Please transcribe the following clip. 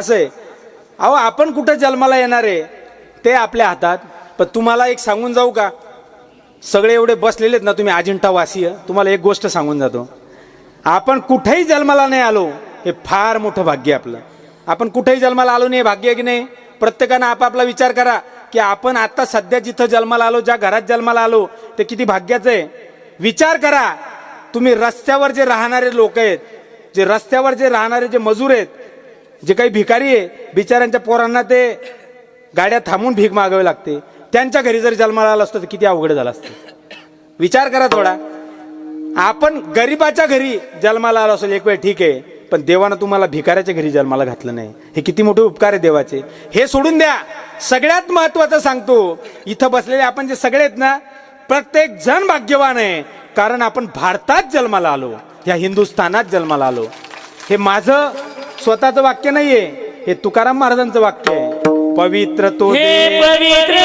असं आहे. अहो आपण कुठं जन्माला येणार आहे ते आपल्या हातात. पण तुम्हाला एक सांगून जाऊ का, सगळे एवढे बसलेले आहेत ना तुम्ही अजिंठा वासीय, तुम्हाला एक गोष्ट सांगून जातो. आपण कुठेही जन्माला नाही आलो हे फार मोठं भाग्य आपलं. आपण कुठेही जन्माला आलो नाही भाग्य की नाही. प्रत्येकानं आपापला विचार करा की आपण आता सध्या जिथं जन्माला आलो, ज्या घरात जन्माला आलो ते किती भाग्याचं आहे. विचार करा, तुम्ही रस्त्यावर जे राहणारे लोक आहेत, जे रस्त्यावर जे राहणारे जे मजूर आहेत, जे काही भिकारी आहे, बिचाऱ्यांच्या पोरांना ते गाड्या थांबून भीक मागावी लागते, त्यांच्या घरी जर जन्माला आला असतो तर किती अवघड झालं असतं. विचार करा थोडा. आपण गरीबाच्या घरी जन्माला आलो असेल एक वेळ ठीक आहे, पण देवानं तुम्हाला भिकाऱ्याच्या घरी जन्माला घातलं नाही. हे किती मोठे उपकार आहे देवाचे. हे सोडून द्या. सगळ्यात महत्वाचं सांगतो, इथं बसलेले आपण जे सगळे आहेत ना, प्रत्येक जण भाग्यवान आहे, कारण आपण भारतात जन्माला आलो, या हिंदुस्थानात जन्माला आलो. हे माझं स्वतःचं वाक्य नाहीये, हे तुकाराम महाराजांचं वाक्य आहे. पवित्र तो हे पवित्र